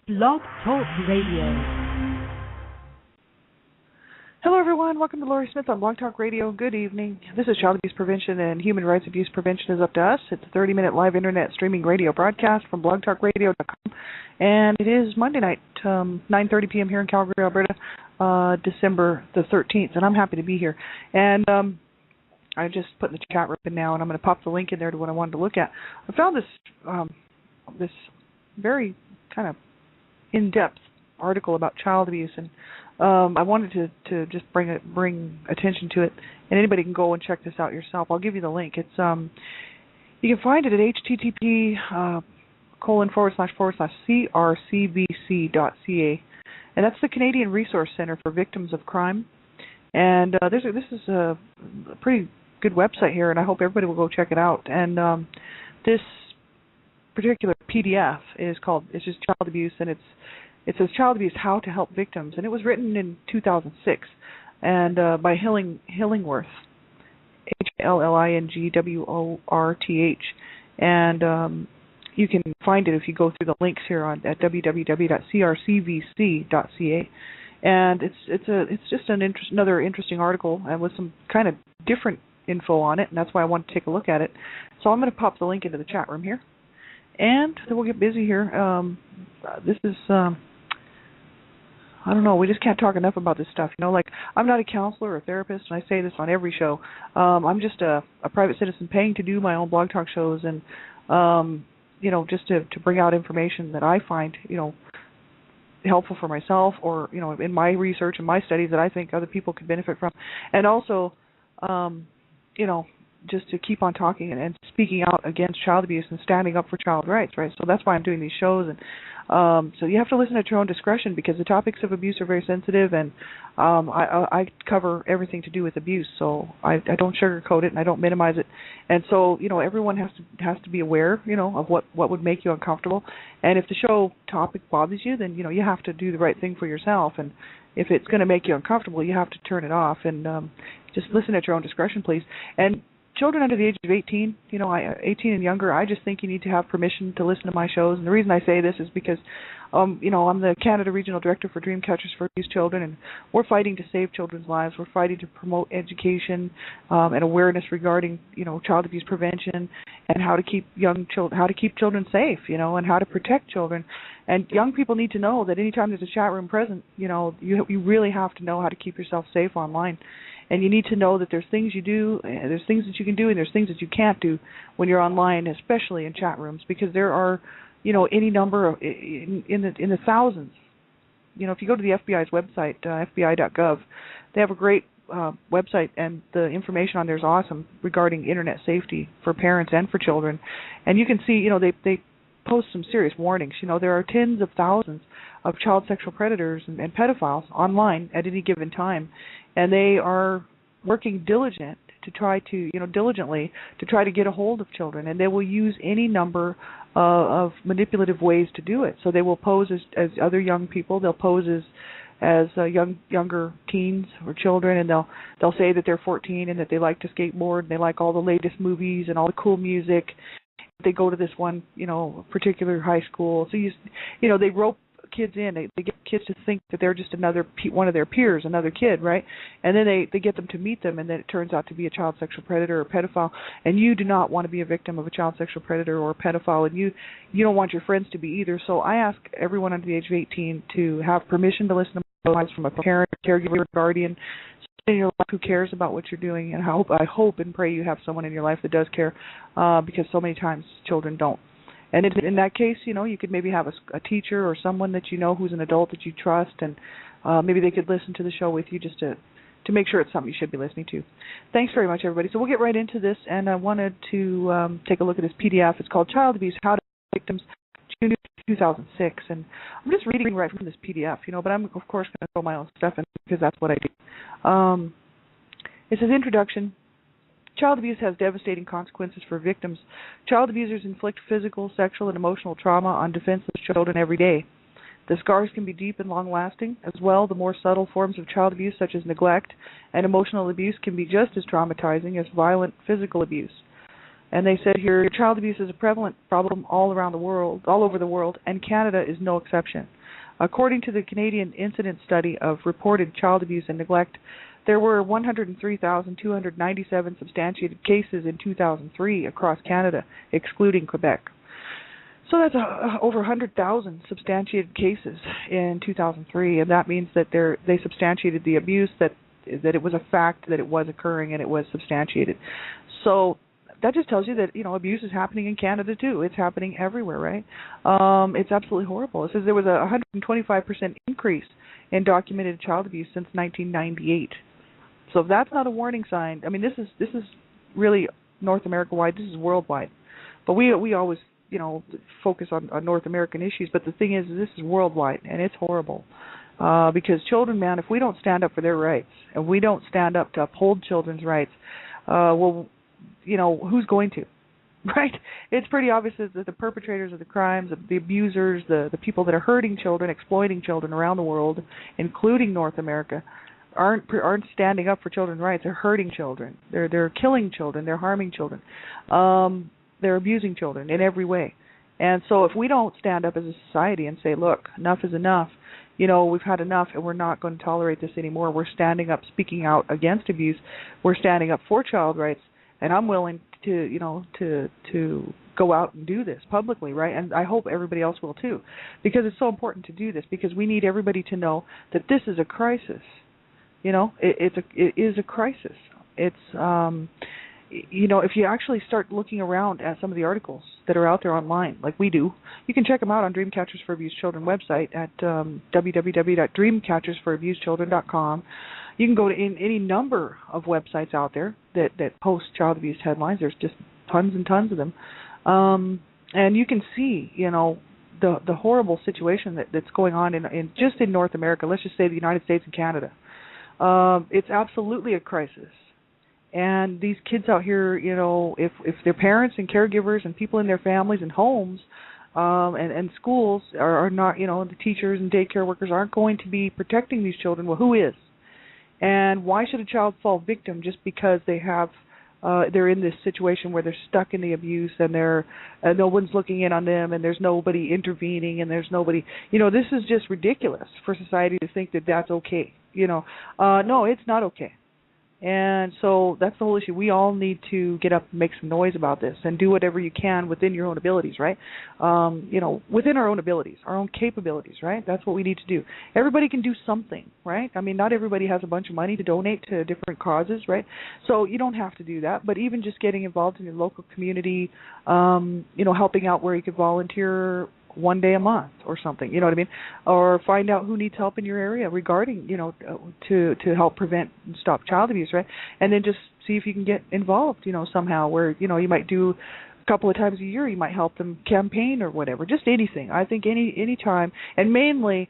Blog Talk Radio. Hello, everyone. Welcome to Laurie Smith on Blog Talk Radio. Good evening. This is Child Abuse Prevention and Human Rights Abuse Prevention is Up to Us. It's a 30-minute live internet streaming radio broadcast from blogtalkradio.com. And it is Monday night, 9:30 p.m. here in Calgary, Alberta, December the 13th. And I'm happy to be here. And I just put in the chat room now, and I'm going to pop the link in there to what I wanted to look at. I found this very kind of in-depth article about child abuse, and I wanted to just bring attention to it, and anybody can go and check this out yourself. I'll give you the link. It's you can find it at http://crcbc.ca, and that's the Canadian Resource Centre for Victims of Crime. And this is a pretty good website here, and I hope everybody will go check it out. And this particular PDF it's just child abuse, and it says Child Abuse: How to Help Victims, and it was written in 2006 and by Hillingworth, Hillingworth, and you can find it if you go through the links here at www.crcbc.ca, and it's just another interesting article and with some kind of different info on it, and that's why I want to take a look at it. So I'm going to pop the link into the chat room here, and then we'll get busy here. This is I don't know, we just can't talk enough about this stuff. You know, like, I'm not a counselor or a therapist, and I say this on every show. I'm just a private citizen paying to do my own blog talk shows and, you know, just to bring out information that I find, you know, helpful for myself or, you know, in my research and my studies that I think other people could benefit from. And also, you know, just to keep on talking and speaking out against child abuse and standing up for child rights, right? So that's why I'm doing these shows. And so you have to listen at your own discretion because the topics of abuse are very sensitive, and I cover everything to do with abuse. So I don't sugarcoat it and I don't minimize it. And so, you know, everyone has to be aware, you know, of what would make you uncomfortable. And if the show topic bothers you, then, you know, you have to do the right thing for yourself. And if it's going to make you uncomfortable, you have to turn it off. And just listen at your own discretion, please. And children under the age of 18, you know, 18 and younger, I just think you need to have permission to listen to my shows. And the reason I say this is because, you know, I'm the Canada Regional Director for Dreamcatchers for Abused Children, and we're fighting to save children's lives. We're fighting to promote education and awareness regarding, you know, child abuse prevention and how to keep children safe, you know, and how to protect children. And young people need to know that anytime there's a chat room present, you know, you really have to know how to keep yourself safe online. And you need to know that there's things you do, there's things that you can do, and there's things that you can't do when you're online, especially in chat rooms, because there are, you know, any number of in the thousands. You know, if you go to the FBI's website, FBI.gov, they have a great website, and the information on there is awesome regarding internet safety for parents and for children. And you can see, you know, they post some serious warnings. You know, there are tens of thousands of child sexual predators and pedophiles online at any given time. And they are working diligently to try to get a hold of children, and they will use any number of manipulative ways to do it. So they will pose as other young people. They'll pose as younger teens or children, and they'll say that they're 14 and that they like to skateboard and they like all the latest movies and all the cool music. They go to this one, you know, particular high school. So you know, they rope kids in. They get kids to think that they're just one of their peers, another kid, right? And then they get them to meet them, and then it turns out to be a child sexual predator or pedophile. And you do not want to be a victim of a child sexual predator or a pedophile, and you don't want your friends to be either. So I ask everyone under the age of 18 to have permission to listen to my advice from a parent, caregiver, guardian, someone in your life who cares about what you're doing. And I hope and pray you have someone in your life that does care, because so many times children don't. And in that case, you know, you could maybe have a teacher or someone that you know who's an adult that you trust, and maybe they could listen to the show with you just to make sure it's something you should be listening to. Thanks very much, everybody. So we'll get right into this, and I wanted to take a look at this PDF. It's called Child Abuse: How to Help Victims, June 2006. And I'm just reading right from this PDF, you know, but I'm, of course, going to throw my own stuff in because that's what I do. It says, Introduction. Child abuse has devastating consequences for victims. Child abusers inflict physical, sexual, and emotional trauma on defenseless children every day. The scars can be deep and long-lasting. As well, the more subtle forms of child abuse, such as neglect and emotional abuse, can be just as traumatizing as violent physical abuse. And they said here, child abuse is a prevalent problem all over the world, and Canada is no exception. According to the Canadian Incident Study of Reported Child Abuse and Neglect, there were 103,297 substantiated cases in 2003 across Canada, excluding Quebec. So that's over 100,000 substantiated cases in 2003, and that means that they substantiated the abuse, that it was a fact, that it was occurring, and it was substantiated. So that just tells you that, you know, abuse is happening in Canada too. It's happening everywhere, right? It's absolutely horrible. It says there was a 125% increase in documented child abuse since 1998. So if that's not a warning sign, I mean, this is really North America wide. This is worldwide, but we always, you know, focus on North American issues. But the thing is, this is worldwide, and it's horrible because children, man, if we don't stand up for their rights and we don't stand up to uphold children's rights, well, you know, who's going to? Right? It's pretty obvious that the perpetrators of the crimes, the abusers, the people that are hurting children, exploiting children around the world, including North America, aren't standing up for children's rights. They're hurting children. They're killing children. They're harming children. They're abusing children in every way. And so if we don't stand up as a society and say, look, enough is enough, you know, we've had enough and we're not going to tolerate this anymore. We're standing up, speaking out against abuse. We're standing up for child rights. And I'm willing to, you know, to go out and do this publicly, right? And I hope everybody else will too, because it's so important to do this, because we need everybody to know that this is a crisis. You know, it is a crisis. It's, you know, if you actually start looking around at some of the articles that are out there online, like we do, you can check them out on Dreamcatchers for Abused Children website at www.dreamcatchersforabusedchildren.com. You can go to any number of websites out there that post child abuse headlines. There's just tons and tons of them, and you can see, you know, the horrible situation that's going on in just in North America. Let's just say the United States and Canada. It's absolutely a crisis. And these kids out here, you know, if their parents and caregivers and people in their families and homes and schools are not, you know, the teachers and daycare workers aren't going to be protecting these children, well, who is? And why should a child fall victim just because they're in this situation where they're stuck in the abuse and no one's looking in on them and there's nobody intervening and there's nobody, you know, this is just ridiculous for society to think that that's okay. You know, no, it's not okay. And so that's the whole issue. We all need to get up and make some noise about this and do whatever you can within your own abilities, right? You know, within our own abilities, our own capabilities, right? That's what we need to do. Everybody can do something, right? I mean, not everybody has a bunch of money to donate to different causes, right? So you don't have to do that, but even just getting involved in your local community, you know, helping out where you could volunteer one day a month or something, you know what I mean? Or find out who needs help in your area regarding, you know, to help prevent and stop child abuse, right? And then just see if you can get involved, you know, somehow where, you know, you might do a couple of times a year, you might help them campaign or whatever, just anything. I think any time, and mainly,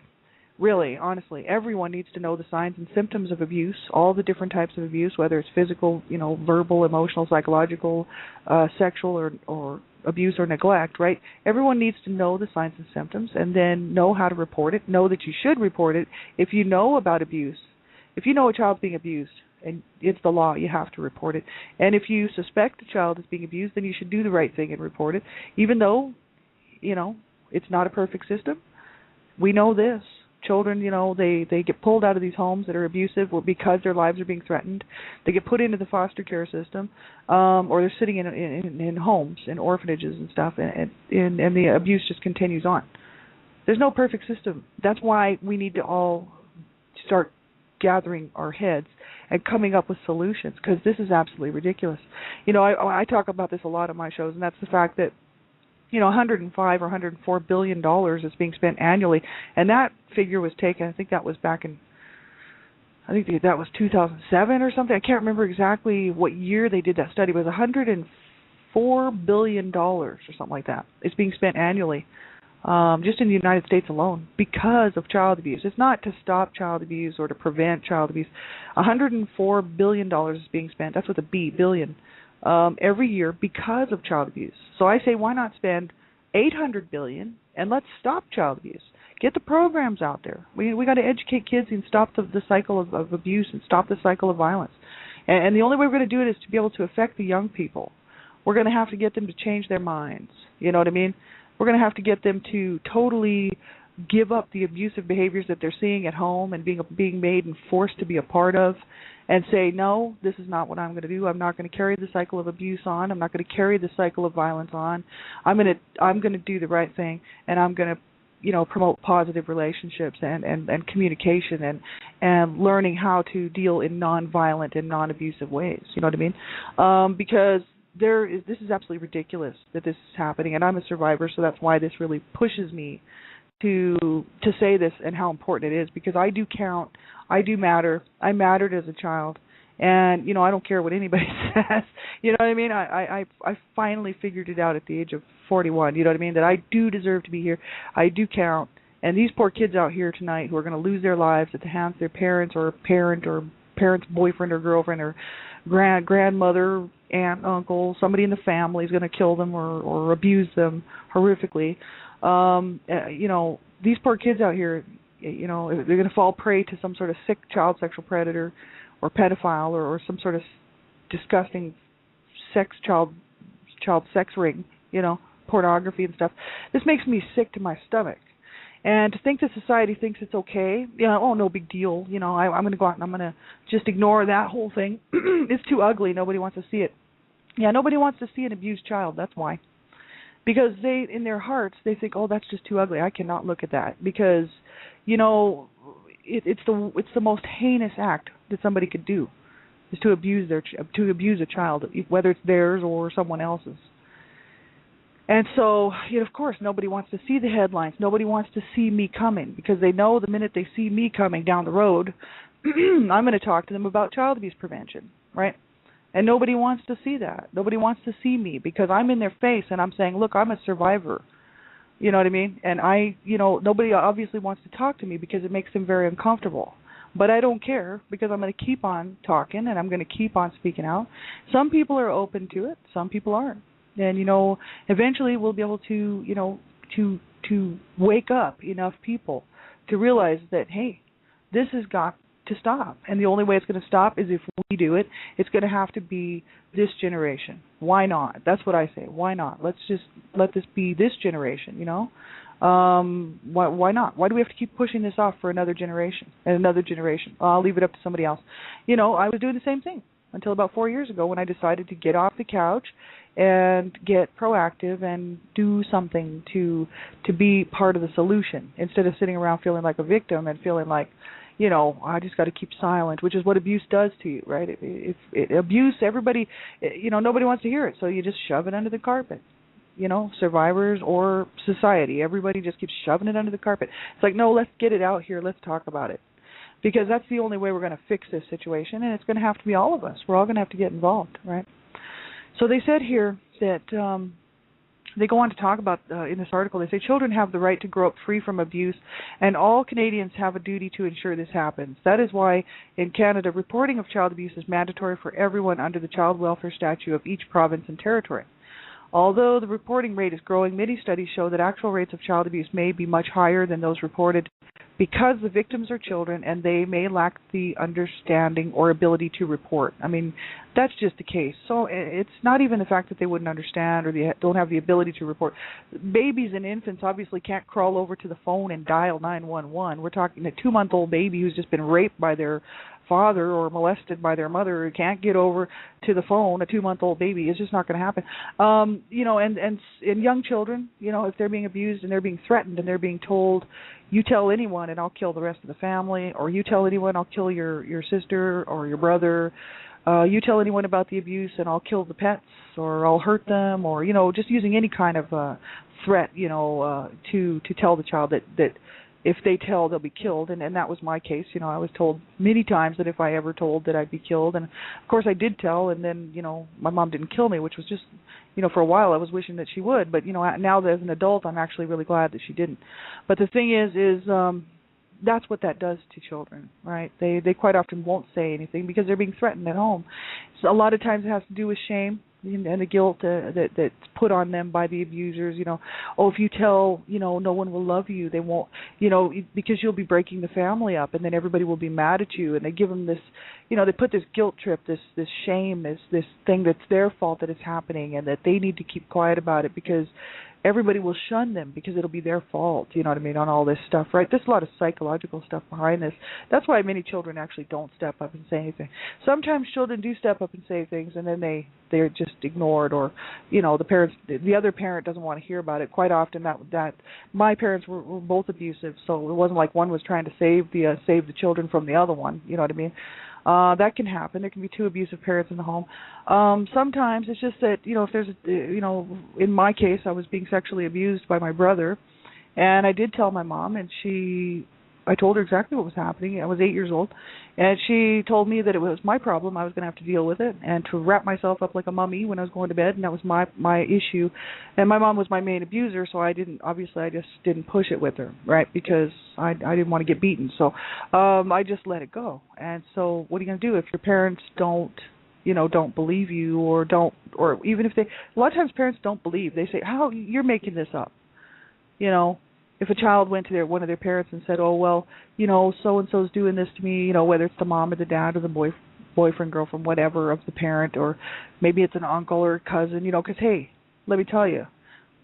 really, honestly, everyone needs to know the signs and symptoms of abuse, all the different types of abuse, whether it's physical, you know, verbal, emotional, psychological, sexual, or abuse or neglect, right? Everyone needs to know the signs and symptoms and then know how to report it, know that you should report it. If you know about abuse, if you know a child's being abused, and it's the law, you have to report it. And if you suspect a child is being abused, then you should do the right thing and report it, even though, you know, it's not a perfect system. We know this. Children, you know, they get pulled out of these homes that are abusive because their lives are being threatened. They get put into the foster care system, or they're sitting in homes, in orphanages and stuff, and the abuse just continues on. There's no perfect system. That's why we need to all start gathering our heads and coming up with solutions, because this is absolutely ridiculous. You know, I talk about this a lot on my shows, and that's the fact that, you know, $105 or $104 billion is being spent annually, and that figure was taken, I think that was back in, I think that was 2007 or something. I can't remember exactly what year they did that study, but it was $104 billion or something like that. It's being spent annually, just in the United States alone, because of child abuse. It's not to stop child abuse or to prevent child abuse. $104 billion is being spent, that's with a B, billion, every year because of child abuse. So I say, why not spend $800 billion and let's stop child abuse? Get the programs out there. We got to educate kids and stop the cycle of abuse and stop the cycle of violence. And the only way we're going to do it is to be able to affect the young people. We're going to have to get them to change their minds. You know what I mean? We're going to have to get them to totally give up the abusive behaviors that they're seeing at home and being made and forced to be a part of, and say, no, this is not what I'm going to do. I'm not going to carry the cycle of abuse on. I'm not going to carry the cycle of violence on. I'm going to do the right thing, and I'm going to promote positive relationships and communication and learning how to deal in non-violent and non-abusive ways. You know what I mean? Because this is absolutely ridiculous that this is happening, and I'm a survivor, so that's why this really pushes me to say this and how important it is, because I do count, I do matter, I mattered as a child, and I don't care what anybody says. You know what I mean? I finally figured it out at the age of 41. You know what I mean? That I do deserve to be here. I do count, and these poor kids out here tonight who are going to lose their lives at the hands of their parents or parent's boyfriend or girlfriend or grandmother, aunt, uncle, somebody in the family is going to kill them or abuse them horrifically. These poor kids out here, they're going to fall prey to some sort of sick child sexual predator or pedophile or some sort of disgusting child sex ring, pornography and stuff. This makes me sick to my stomach. And to think that society thinks it's okay, oh, no big deal, I'm going to go out and I'm going to just ignore that whole thing. It's too ugly. Nobody wants to see it. Yeah, nobody wants to see an abused child. That's why. Because they, in their hearts, they think, oh, that's just too ugly. I cannot look at that. Because, it's the most heinous act that somebody could do, is to abuse a child, whether it's theirs or someone else's. And so, of course, nobody wants to see the headlines. Nobody wants to see me coming, because they know the minute they see me coming down the road, I'm going to talk to them about child abuse prevention, right? And nobody wants to see that. Nobody wants to see me, because I'm in their face and I'm saying, look, I'm a survivor. You know what I mean? And nobody obviously wants to talk to me because it makes them very uncomfortable. But I don't care, because I'm going to keep on talking and I'm going to keep on speaking out. Some people are open to it. Some people aren't. And, eventually we'll be able to, to wake up enough people to realize that, hey, this has got to stop. And the only way it's going to stop is if we do it. It's going to have to be this generation. Why not? That's what I say. Why not? Let's just let this be this generation, Why not? Why do we have to keep pushing this off for another generation and another generation? I'll leave it up to somebody else. I was doing the same thing until about 4 years ago, when I decided to get off the couch and get proactive and do something to be part of the solution, instead of sitting around feeling like a victim and feeling like, I just got to keep silent, which is what abuse does to you, right? Abuse, everybody, nobody wants to hear it, so you just shove it under the carpet. Survivors or society, everybody just keeps shoving it under the carpet. It's like, no, let's get it out here, let's talk about it. Because that's the only way we're going to fix this situation, and it's going to have to be all of us. We're all going to have to get involved, right? So they said here that they go on to talk about, in this article, they say children have the right to grow up free from abuse, and all Canadians have a duty to ensure this happens. That is why, in Canada, reporting of child abuse is mandatory for everyone under the Child Welfare Statute of each province and territory. Although the reporting rate is growing, many studies show that actual rates of child abuse may be much higher than those reported, because the victims are children and they may lack the understanding or ability to report. I mean, that's just the case. So it's not even the fact that they wouldn't understand or they don't have the ability to report. Babies and infants obviously can't crawl over to the phone and dial 911. We're talking a 2-month-old baby who's just been raped by their father or molested by their mother, who can't get over to the phone. A 2-month-old baby is just not going to happen. And young children, if they're being abused and they're being threatened and they're being told, you tell anyone and I'll kill the rest of the family, or you tell anyone I'll kill your sister or your brother, you tell anyone about the abuse and I'll kill the pets or I'll hurt them, or just using any kind of threat to tell the child that if they tell, they'll be killed. And that was my case. I was told many times that if I ever told, that I'd be killed. And of course I did tell, and then my mom didn't kill me, which was just for a while I was wishing that she would, but now that as an adult I'm actually really glad that she didn't. But the thing is that's what that does to children, right? They quite often won't say anything because they're being threatened at home. So a lot of times it has to do with shame and the guilt that's put on them by the abusers. If you tell, no one will love you. They won't, because you'll be breaking the family up, and then everybody will be mad at you. And they give them this, they put this guilt trip, this shame, this thing that's their fault that it's happening, and that they need to keep quiet about it because everybody will shun them because it'll be their fault, you know what I mean, on all this stuff, right? There's a lot of psychological stuff behind this. That's why many children actually don't step up and say anything. Sometimes children do step up and say things, and then they're just ignored, or, you know, the other parent doesn't want to hear about it. Quite often that my parents were both abusive, so it wasn't like one was trying to save the children from the other one, you know what I mean? That can happen. There can be two abusive parents in the home. Sometimes it's just that, you know, if there's, you know, in my case, I was being sexually abused by my brother, and I did tell my mom, and I told her exactly what was happening. I was 8 years old, and she told me that it was my problem. I was going to have to deal with it, and to wrap myself up like a mummy when I was going to bed, and that was my issue. And my mom was my main abuser, so I just didn't push it with her, right? Because I didn't want to get beaten. So I just let it go. And so what are you going to do if your parents don't believe you, or even if a lot of times parents don't believe. They say, "How, you're making this up," you know. If a child went to one of their parents and said, "Oh, well, you know, so and so's doing this to me," you know, whether it's the mom or the dad or the boyfriend, girlfriend, whatever of the parent, or maybe it's an uncle or a cousin, you know, because hey, let me tell you,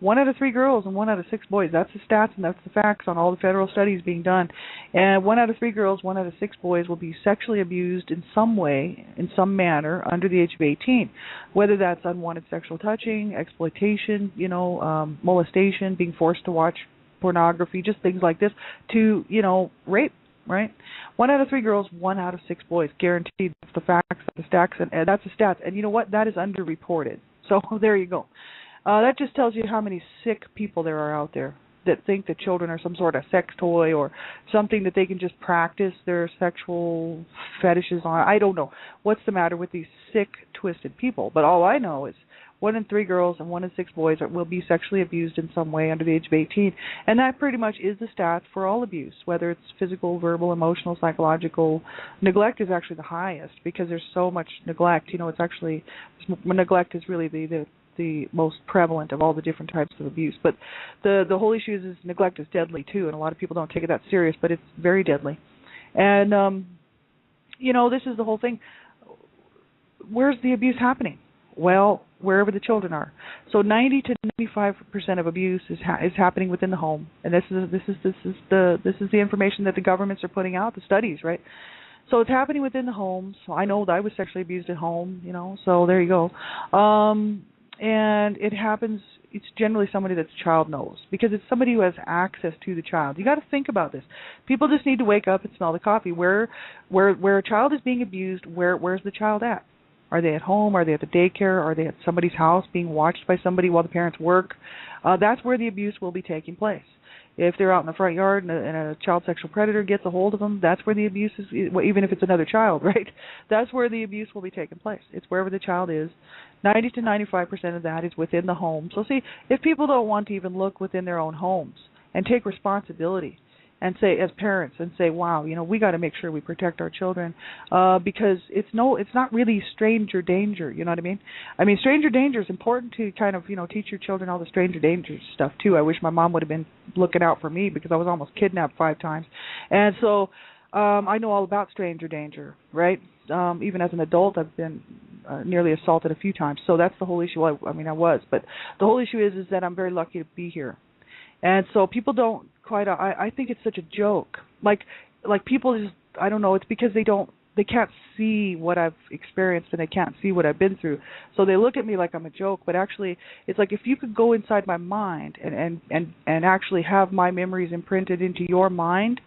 1 out of 3 girls and 1 out of 6 boys. That's the stats and that's the facts on all the federal studies being done. And 1 out of 3 girls, 1 out of 6 boys will be sexually abused in some way, in some manner, under the age of 18. Whether that's unwanted sexual touching, exploitation, you know, molestation, being forced to watch pornography, just things like this, to, you know, rape, right? 1 out of 3 girls, 1 out of 6 boys, guaranteed. That's the facts, that's the stats, and that's the stats. And you know what? That is underreported. So there you go. That just tells you how many sick people there are out there that think that children are some sort of sex toy or something that they can just practice their sexual fetishes on. I don't know what's the matter with these sick, twisted people. But all I know is 1 in 3 girls and 1 in 6 boys will be sexually abused in some way under the age of 18. And that pretty much is the stats for all abuse, whether it's physical, verbal, emotional, psychological. Neglect is actually the highest because there's so much neglect. You know, it's actually, neglect is really the most prevalent of all the different types of abuse. But the whole issue is neglect is deadly too, and a lot of people don't take it that serious, but it's very deadly. And, you know, this is the whole thing. Where's the abuse happening? Well, wherever the children are. So 90 to 95% of abuse is happening within the home, and this is the information that the governments are putting out, the studies, right? So it's happening within the homes. So I know that I was sexually abused at home, you know. So there you go. And it happens. It's generally somebody that the child knows, because it's somebody who has access to the child. You got to think about this. People just need to wake up and smell the coffee. Where a child is being abused, where's the child at? Are they at home? Are they at the daycare? Are they at somebody's house being watched by somebody while the parents work? That's where the abuse will be taking place. If they're out in the front yard and a child sexual predator gets a hold of them, that's where the abuse is, well, even if it's another child, right? That's where the abuse will be taking place. It's wherever the child is. 90 to 95% of that is within the home. So see, if people don't want to even look within their own homes and take responsibility and say, as parents, and say, wow, you know, we got to make sure we protect our children, because it's not really stranger danger, you know what I mean? I mean, stranger danger is important to kind of, you know, teach your children all the stranger danger stuff too. I wish my mom would have been looking out for me, because I was almost kidnapped 5 times. And so I know all about stranger danger, right? Even as an adult, I've been nearly assaulted a few times. So that's the whole issue. I was. But the whole issue is that I'm very lucky to be here. And so people don't quite, I think it's such a joke. Like people just, I don't know, it's because they can't see what I've experienced, and they can't see what I've been through. So they look at me like I'm a joke, but actually it's like if you could go inside my mind and actually have my memories imprinted into your mind,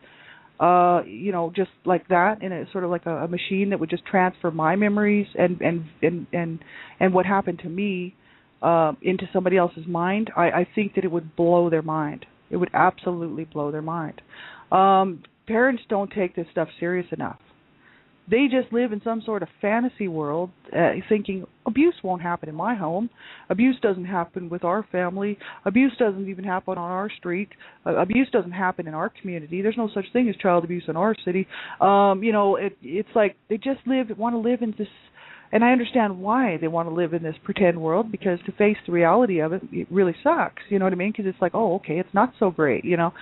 you know, just like that, in a sort of like a machine that would just transfer my memories and what happened to me into somebody else's mind, I think that it would blow their mind. It would absolutely blow their mind. Parents don't take this stuff serious enough. They just live in some sort of fantasy world, thinking abuse won't happen in my home. Abuse doesn't happen with our family. Abuse doesn't even happen on our street. Abuse doesn't happen in our community. There's no such thing as child abuse in our city. You know, it's like they just want to live in this. And I understand why they want to live in this pretend world, because to face the reality of it, it really sucks. You know what I mean? Because it's like, oh, okay, it's not so great, you know.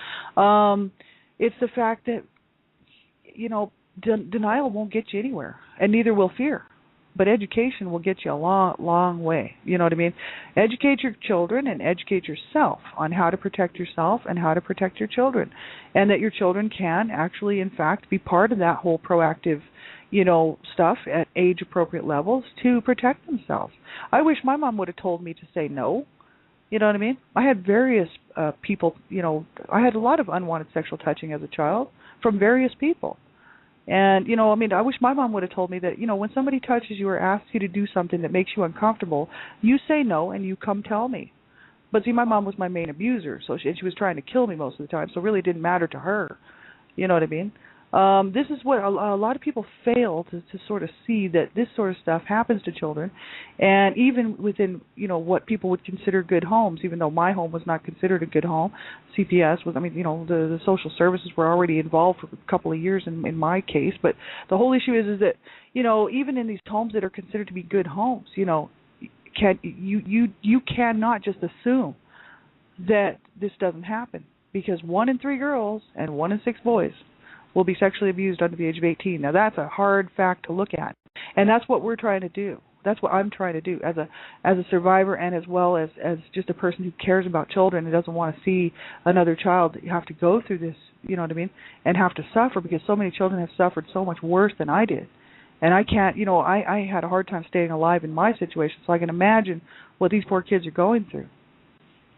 It's the fact that, you know, denial won't get you anywhere, and neither will fear. but education will get you a long way. You know what I mean? Educate your children and educate yourself on how to protect yourself and how to protect your children, and that your children can actually, in fact, be part of that whole proactive, stuff at age-appropriate levels to protect themselves. I wish my mom would have told me to say no. You know what I mean? I had various people, I had a lot of unwanted sexual touching as a child from various people. And, I wish my mom would have told me that, when somebody touches you or asks you to do something that makes you uncomfortable, you say no and you come tell me. But see, my mom was my main abuser, so she was trying to kill me most of the time, so it really didn't matter to her. You know what I mean? This is what a lot of people fail to sort of see, that this sort of stuff happens to children, and even within what people would consider good homes. Even though my home was not considered a good home, CPS was. The social services were already involved for a couple of years in my case. But the whole issue is that even in these homes that are considered to be good homes, you cannot just assume that this doesn't happen, because 1 in 3 girls and 1 in 6 boys will be sexually abused under the age of 18. Now, that's a hard fact to look at, and that's what we're trying to do. That's what I'm trying to do as a survivor, and as well as just a person who cares about children and doesn't want to see another child have to go through this, you know what I mean, and have to suffer, because so many children have suffered so much worse than I did. And I can't, I had a hard time staying alive in my situation, so I can imagine what these poor kids are going through.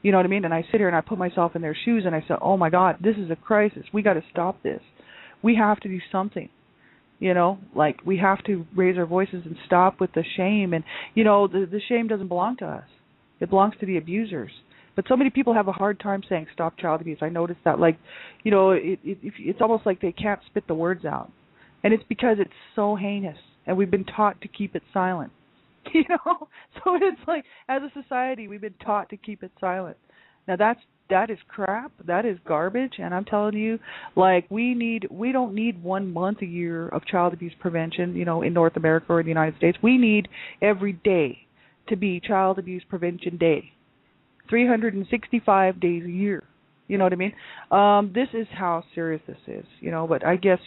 You know what I mean? And I sit here and I put myself in their shoes and I say, oh my God, this is a crisis. We got to stop this. We have to do something, we have to raise our voices and stop with the shame. And, the shame doesn't belong to us. It belongs to the abusers. But so many people have a hard time saying stop child abuse. I noticed that, it's almost like they can't spit the words out. And it's because it's so heinous, and we've been taught to keep it silent. So it's like, as a society, we've been taught to keep it silent. Now that is crap. That is garbage. And I'm telling you, we don't need 1 month a year of child abuse prevention, in North America or in the United States. We need every day to be Child Abuse Prevention Day, 365 days a year. You know what I mean? This is how serious this is, but I guess,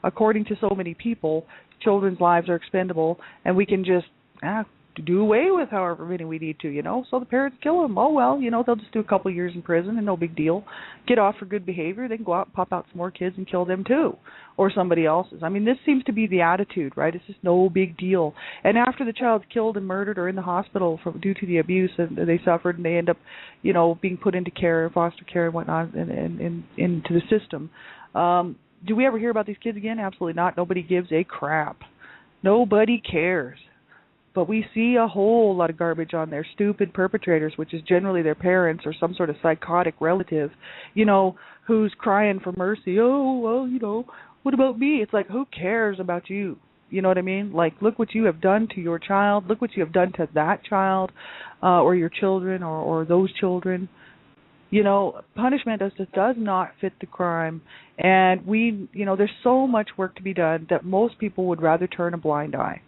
according to so many people, children's lives are expendable, and we can just do away with however many we need to, so the parents kill them. Oh, well, they'll just do a couple of years in prison and no big deal. Get off for good behavior. They can go out and pop out some more kids and kill them too, or somebody else's. This seems to be the attitude, right? It's just no big deal. And after the child's killed and murdered or in the hospital due to the abuse that they suffered, and they end up, being put into care, foster care and whatnot, and into the system, do we ever hear about these kids again? Absolutely not. Nobody gives a crap. Nobody cares. But we see a whole lot of garbage on there. Stupid perpetrators, which is generally their parents or some sort of psychotic relative, who's crying for mercy. Oh, well, what about me? It's like, who cares about you? You know what I mean? Look what you have done to your child. Look what you have done to that child, or your children, or those children. Punishment does not fit the crime. And there's so much work to be done that most people would rather turn a blind eye.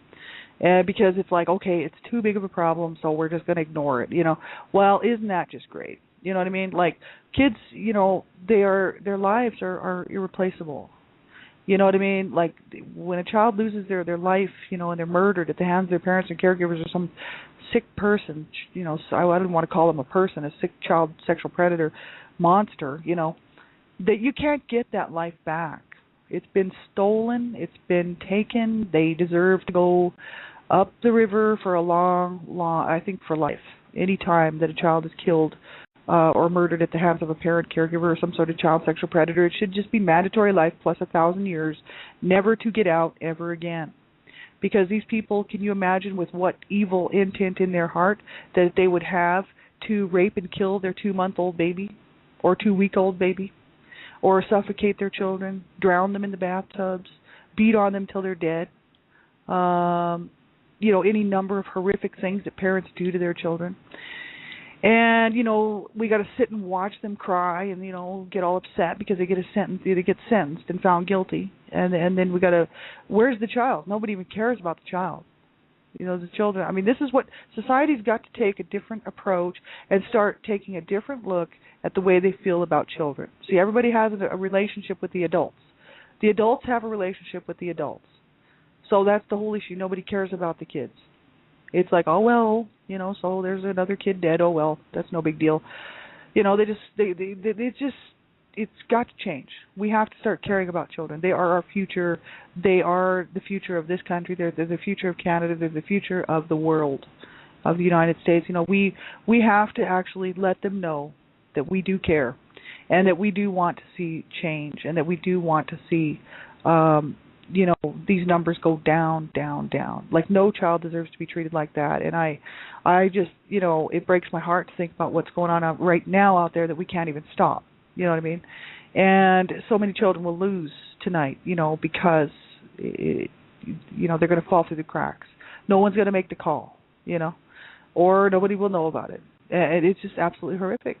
Because it's like, okay, it's too big of a problem, so we're just going to ignore it. Well, isn't that just great? You know what I mean? Kids, their lives are irreplaceable. You know what I mean? When a child loses their life, and they're murdered at the hands of their parents and caregivers or some sick person, so I don't want to call them a person, a sick child sexual predator monster, that you can't get that life back. It's been stolen. It's been taken. They deserve to go up the river for a long, I think for life. Any time that a child is killed or murdered at the hands of a parent, caregiver, or some sort of child sexual predator, it should just be mandatory life plus 1,000 years, never to get out ever again. Because these people, can you imagine with what evil intent in their heart that they would have to rape and kill their 2-month-old baby or 2-week-old baby? Or suffocate their children, drown them in the bathtubs, beat on them till they're dead. Any number of horrific things that parents do to their children. And, we got to sit and watch them cry and, get all upset because they get sentenced and found guilty. And then we got to, where's the child? Nobody even cares about the child. The children. This is what society's got to take a different approach and start taking a different look at the way they feel about children. See, everybody has a relationship with the adults. The adults have a relationship with the adults. So that's the whole issue. Nobody cares about the kids. It's like, oh well, so there's another kid dead. Oh well, that's no big deal. It's got to change. We have to start caring about children. They are our future. They are the future of this country. They're the future of Canada. They're the future of the world, of the United States. We have to actually let them know that we do care, and that we do want to see change, and that we do want to see, these numbers go down, down, down. Like, no child deserves to be treated like that. And I just, it breaks my heart to think about what's going on right now out there that we can't even stop. You know what I mean? And so many children will lose tonight, because, they're going to fall through the cracks. No one's going to make the call, or nobody will know about it. And it's just absolutely horrific.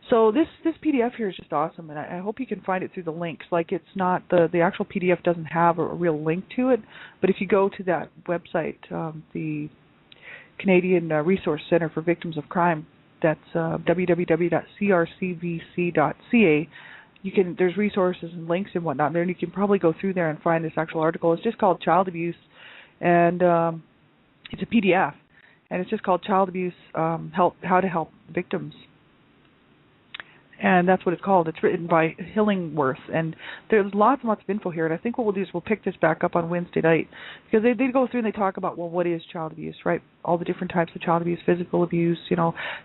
So this PDF here is just awesome, and I hope you can find it through the links. Like, it's not, the actual PDF doesn't have a real link to it, but if you go to that website, the Canadian Resource Centre for Victims of Crime, that's www.crcvc.ca. There's resources and links and whatnot there, and you can probably go through there and find this actual article. It's just called Child Abuse, and it's a PDF, and it's just called Child Abuse, How to Help Victims. And that's what it's called. It's written by Hillingworth, and there's lots and lots of info here. And I think what we'll do is we'll pick this back up on Wednesday night, because they go through and they talk about, well, what is child abuse, right? All the different types of child abuse: physical abuse,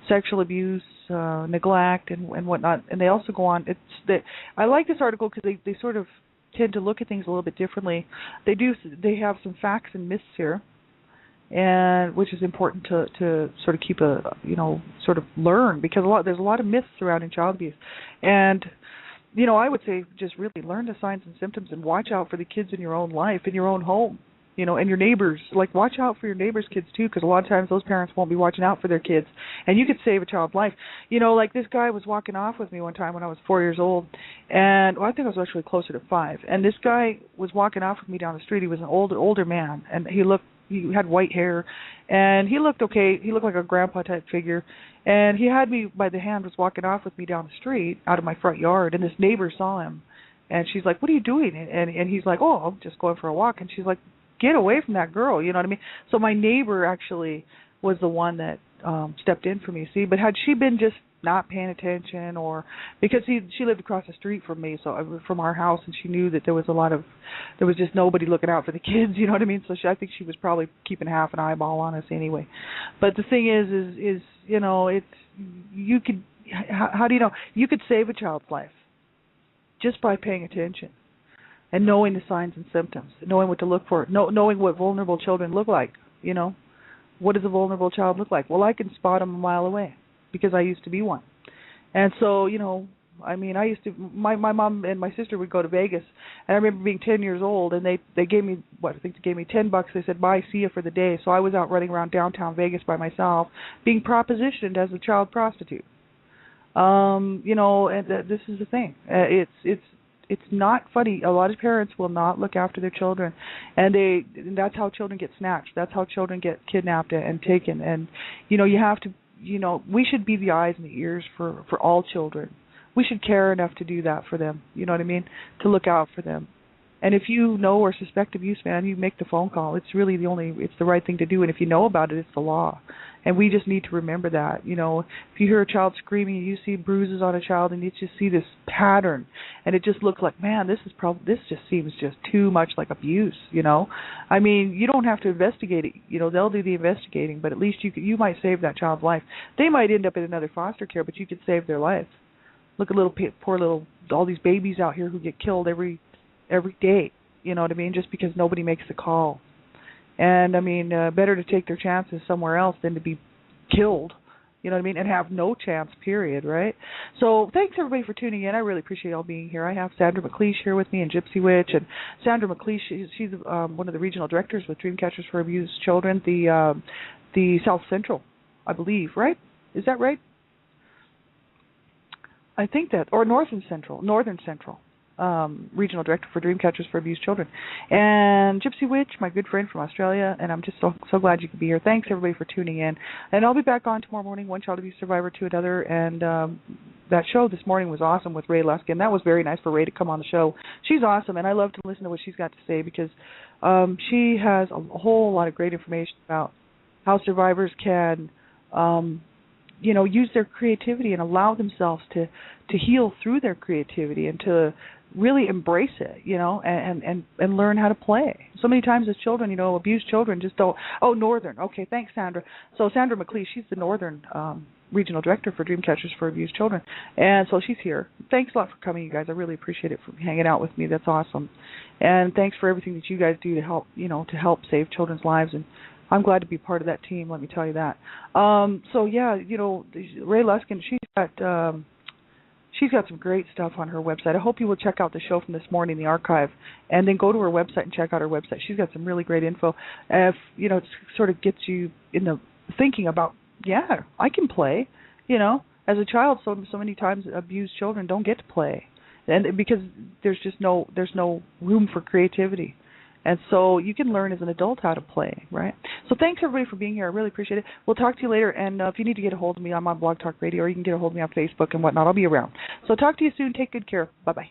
sexual abuse, neglect, and whatnot. And they also go on. I like this article because they sort of tend to look at things a little bit differently. They have some facts and myths here, and which is important to sort of keep sort of learn, because there's a lot of myths surrounding child abuse. And I would say just really learn the signs and symptoms, and watch out for the kids in your own life, in your own home, and your neighbors. Like, watch out for your neighbors' kids too, because a lot of times those parents won't be watching out for their kids, and you could save a child's life. Like, this guy was walking off with me one time when I was 4 years old, and I think I was actually closer to 5. And this guy was walking off with me down the street. He was an older man, and he had white hair, and he looked okay. He looked like a grandpa type figure, and he had me by the hand, was walking off with me down the street out of my front yard, and this neighbor saw him, and she's like, "What are you doing?" And he's like, "Oh, I'm just going for a walk." And she's like, "Get away from that girl," you know what I mean? So my neighbor actually was the one that stepped in for me. See, but had she been just not paying attention, or because she lived across the street from me, so from our house, and she knew that there was just nobody looking out for the kids, you know what I mean? So I think she was probably keeping half an eyeball on us anyway. But the thing is it's, you could, how do you know? You could save a child's life just by paying attention and knowing the signs and symptoms, knowing what to look for, knowing what vulnerable children look like. What does a vulnerable child look like? Well, I can spot them a mile away, because I used to be one. And so, I used to, my mom and my sister would go to Vegas, and I remember being 10 years old, and they gave me, I think they gave me $10. They said, "Bye, see you for the day." So I was out running around downtown Vegas by myself, being propositioned as a child prostitute. And this is the thing. It's not funny. A lot of parents will not look after their children, and that's how children get snatched. That's how children get kidnapped and taken. And you have to. We should be the eyes and the ears for all children. We should care enough to do that for them, you know what I mean? To look out for them. And if you know or suspect abuse, man, you make the phone call. It's really it's the right thing to do. And if you know about it, it's the law. And we just need to remember that. If you hear a child screaming, and you see bruises on a child, and you just see this pattern, and it just looks like, man, this just seems just too much like abuse. You don't have to investigate it. They'll do the investigating, but at least you might save that child's life. They might end up in another foster care, but you could save their life. Look at all these babies out here who get killed every day, you know what I mean, just because nobody makes the call. And better to take their chances somewhere else than to be killed, you know what I mean, and have no chance, period, right? So thanks everybody for tuning in. I really appreciate y'all being here. I have Sandra McLeish here with me, and Gypsy Witch. And Sandra McLeish, she's one of the regional directors with Dreamcatchers for Abused Children, the South Central, I believe, right? Is that right? I think that, or Northern Central. Regional director for Dreamcatchers for Abused Children. And Gypsy Witch, my good friend from Australia, and I'm just so glad you could be here. Thanks everybody for tuning in. And I'll be back on tomorrow morning, one child abuse survivor to another. And that show this morning was awesome with Ray Luskin. That was very nice for Ray to come on the show. She's awesome, and I love to listen to what she's got to say, because She has a whole lot of great information about how survivors can, use their creativity and allow themselves to heal through their creativity and to really embrace it, and learn how to play. So many times as children, abused children just don't. Oh, Northern. Okay, thanks, Sandra. So Sandra McLeish, she's the Northern Regional Director for Dreamcatchers for Abused Children, and so she's here. Thanks a lot for coming, you guys. I really appreciate it for hanging out with me. That's awesome, and thanks for everything that you guys do to help, to help save children's lives. And I'm glad to be part of that team. Let me tell you that. So yeah, Ray Luskin, she's got some great stuff on her website. I hope you will check out the show from this morning, the archive, and then go to her website and check out her website. She's got some really great info. If it sort of gets you in the thinking about, yeah, I can play. As a child, so many times abused children don't get to play, and because there's no room for creativity. And so you can learn as an adult how to play, right? So thanks, everybody, for being here. I really appreciate it. We'll talk to you later. And if you need to get a hold of me, I'm on Blog Talk Radio, or you can get a hold of me on Facebook and whatnot. I'll be around. So talk to you soon. Take good care. Bye-bye.